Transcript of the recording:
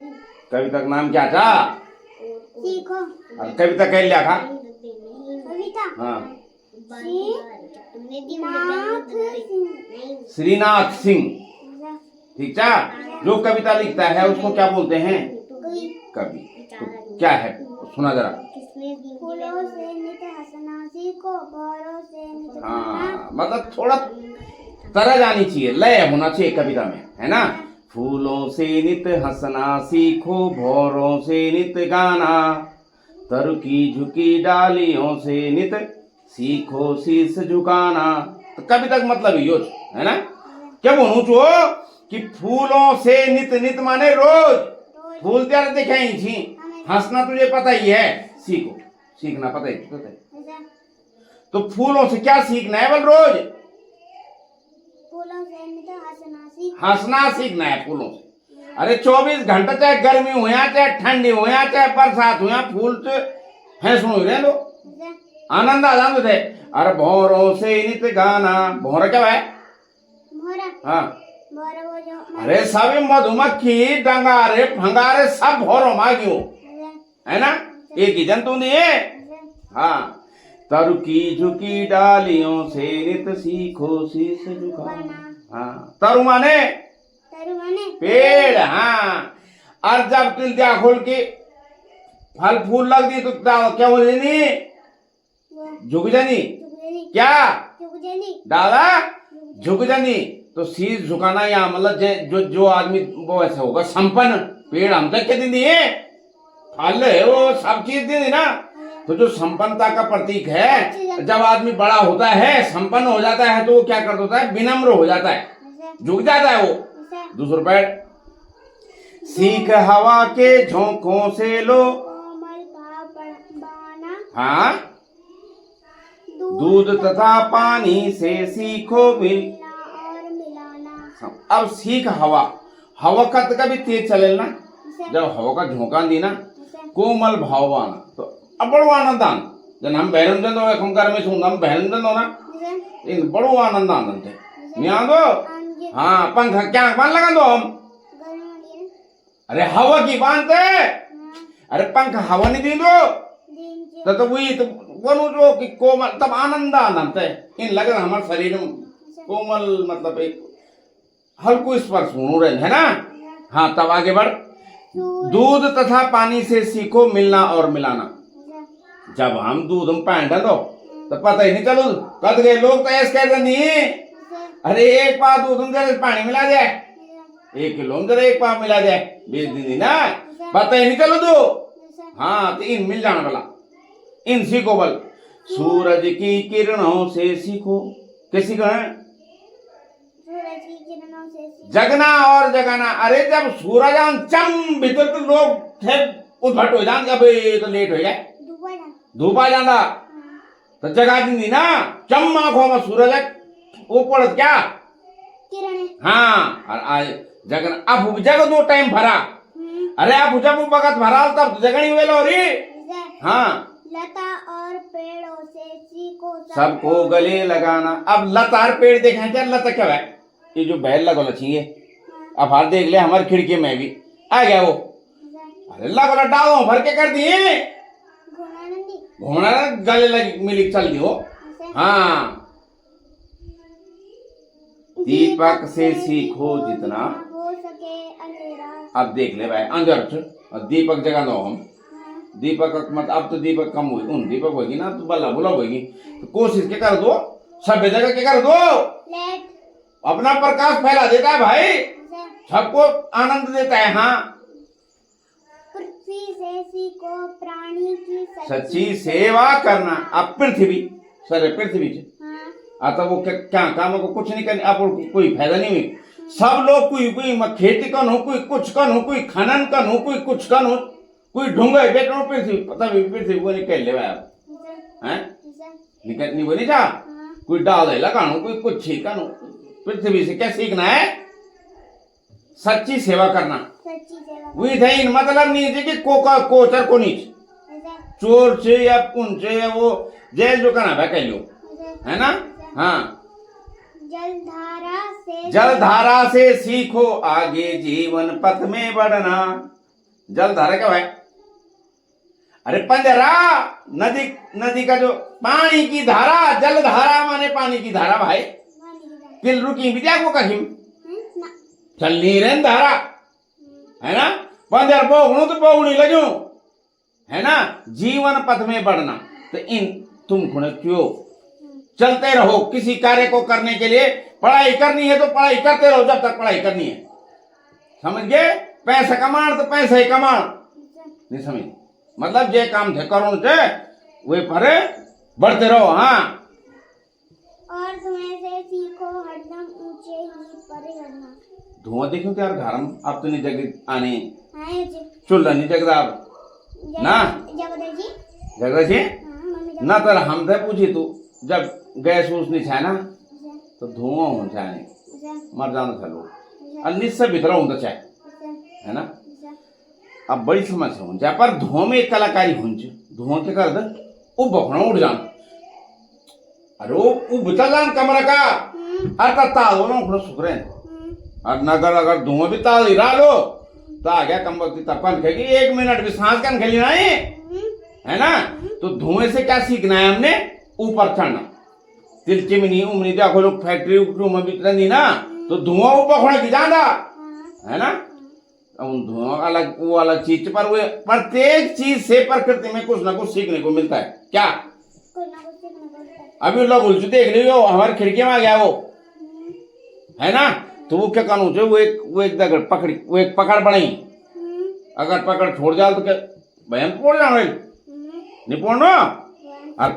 कविता का नाम क्या था? सीखो। और कविता कह लिया था? कविता हाँ, श्रीनाथ श्रीनाथ सिंह। ठीक था। जो कविता लिखता है उसको क्या बोलते हैं? कवि। तो क्या है सुना जरा। फूलों से नित हंसना सीखो, भौरों से नित गाना। हाँ, मतलब थोड़ा तरह जानी चाहिए, लय होना चाहिए कविता में, है ना। फूलों से नित हंसना सीखो, भौरों से नित गाना, तरु की झुकी डालियों से नित सीखो शीश झुकाना। तो कविता का मतलब यो है ना। क्या बोलूं चो कि फूलों से नित, नित माने रोज, फूल त्यार दिखाई थी, हंसना तुझे पता ही है, सीखो, सीखना पता है। तो फूलों से क्या सीखना है? बोल रोज फूलों से नित हंसना सीखो, हंसना सीखना है फूलों से। अरे 24 घंटा चाहे गर्मी हो या चाहे ठंडी हो या चाहे बरसात हो या फूल तो है सुनो रहे लो, आनंद आ जाते थे। अरे भौरों से नित गाना, भौरा क्या है? मोरा। हाँ, मोरा वो जो अरे सभी मधुमक्खी डंगारे फंगारे सब भौरों मांगियो, है ना। एक ही जंतु नहीं है। हाँ, तरु की झुकी डालियों से नित सीखो शीश झुकाना। हाँ, तरु माने पेड़। हाँ, और जब तिल दिया खोल के फल फूल लग दी तो क्या हो जानी? झुक जानी। क्या दादा? झुक जानी। तो शीश झुकाना या मतलब जो जो आदमी वो ऐसा होगा संपन्न। पेड़ हम तक क्या दी है? फल है वो, सब चीज दे दी ना। तो जो संपन्नता का प्रतीक है, जब आदमी बड़ा होता है, संपन्न हो जाता है, तो वो क्या कर देता है? विनम्र हो जाता है, झुक जाता है वो। दूसरा पैर, सीख हवा के झोंकों से लो। हाँ, दूध तथा पानी से सीखो मिलाना। अब सीख हवा, हवा का तो कभी तेज चले ना, जब हवा का झोंका दी ना, कोमल भाववाना, तो अब बड़ो आनंद आन। जब हम बहरन जन हो खंकार में सुन हम बहरन जन हो ना, इन बड़ो आनंद आनंद है नहीं दो। हाँ, पंखा क्या बांध लगा दो हम? अरे हवा की बांधते। अरे पंखा हवा नहीं दी दो तो वही तो बोलू जो कि कोमल, तब आनंद आनंद है। इन लग रहा हमारे शरीर में कोमल मतलब एक हल्को स्पर्श हो रहे है ना। हाँ, तब आगे बढ़। दूध तथा पानी से सीखो मिलना और मिलाना। जब हम दूध हम पैंट दो तो पता ही नहीं चलो कद गए लोग तो ऐसे कहते नहीं। अरे एक पा दूध हम जरा पानी मिला जाए, 1 किलो हम जरा एक पा मिला जाए, बेच दी ना, पता ही नहीं चलो दो। हाँ, तो इन मिल जाने वाला, इन सीखो बल। सूरज की किरणों से सीखो। कैसी कहें? जगना और जगाना। अरे जब सूरज चम भीतर तो लोग थे उद्भट हो जान, अब तो लेट हो जाए, धूप आ जाना तो जगा दी ना। चम आंखों में सूरज ऊपर क्या किरण। हाँ, और आज जगन अब जग दो टाइम भरा। अरे अब जब वक्त भरा तब जगनी हुए लो रे। हाँ, लता और पेड़ों से सीखो सबको गले लगाना। अब लता और पेड़ देखें क्या? लता क्या है? ये जो बैल लगोला चाहिए, अब हार देख ले हमारी खिड़की में भी आ गया वो। अरे लगोला डालो भर के कर दिए, घूमना गले लग मिली चल दी हो। हाँ, दीपक से सीखो जितना हो सके अंधेरा। अब देख ले भाई अंदर दीपक जगा दो हम। दीपक मतलब अब तो दीपक कम हुई, उन दीपक होगी ना तो बल्ला बुला होगी। तो कोशिश क्या कर दो, सब जगह क्या कर दो, अपना प्रकाश फैला देता है भाई, सबको आनंद देता है। हाँ, पृथ्वी से सीखो प्राणी की सच्ची सेवा करना। अब पृथ्वी सर पृथ्वी से आता वो क्या काम को कुछ नहीं करने, अब कोई फायदा नहीं हुई। सब लोग कोई खेती कन हो, कोई कुछ कन हो, कोई खनन कन हो, कोई कुछ कन हो, कोई ढूंढे बेटो पृथ्वी, पता भी पृथ्वी को निकल ले आप हैं निकल नहीं बोली जा। कोई डाल लगानो, कोई कुछ ही कनो। पृथ्वी से क्या सीखना है? सच्ची सेवा करना। वही थे इन मतलब नहीं है कि कोचर को नीच चोर से या पुन से या वो जेल जो करना कह लो, है ना। हाँ, जलधारा से सीखो आगे जीवन पथ में बढ़ना। जल धारा क्या है? अरे पंजरा, नदी, नदी का जो पानी की धारा, जल धारा माने पानी की धारा भाई। किल रुकी भी को कहीं चल नहीं रहे धारा, है ना? पंजर बोगणू तो बोगणी लगू, है ना? जीवन पथ में बढ़ना तो इन तुम खुणे क्यों चलते रहो। किसी कार्य को करने के लिए पढ़ाई करनी है तो पढ़ाई करते रहो जब तक पढ़ाई करनी है, समझ गए? पैसा कमाण तो पैसा ही कमाण, नहीं समझ? मतलब जे काम थे करो थे वे पर बढ़ते रहो। हाँ, और धुएं से सीखो हरदम ऊंचे ही पर रहना। धुआं देखो यार घर में अब तो नहीं जगह आने हाँ जी, चूल्हा नहीं जगदार ना जगदर जी। जगह से हाँ मम्मी ना तर हम थे पूछी तू जब गैस वूस नहीं छा ना अच्छा, तो धुआं हो छा नहीं अच्छा, मर जाना था लोग अच्छा, अन्य से भीतर होता चाहे, अच्छा, है ना? अच्छा। अब बड़ी समस्या हो जाए पर धुआं में एक कलाकारी हो धुआं के कर दे वो बखना उड़ जाना। अरे वो बचल जान कमरा का अरे ताल हो ना उखड़ा सुखरे और नगर अगर धुआं भी ताल ही रहा लो तो आ गया कम वक्त तपन खेगी 1 मिनट भी सांस कन खेली ना है ना? तो धुएं से क्या सीखना है हमने? ऊपर चढ़ना। तिल चिमनी उमनी देखो लोग फैक्ट्री में भी रही ना तो धुआं ऊपर खोना की जाना, है ना? उन धुआं अलग वो अलग चीज पर वो प्रत्येक चीज से प्रकृति में कुछ ना कुछ सीखने को मिलता है। क्या अभी लोग उलझ देख लियो हमारी खिड़की में आ गया वो, है ना? तो वो क्या कानून वो एक जगह पकड़ी वो एक पकड़ बनाई, अगर पकड़ छोड़ जाओ तो क्या भयंकर पड़ जाओ नहीं पड़ना और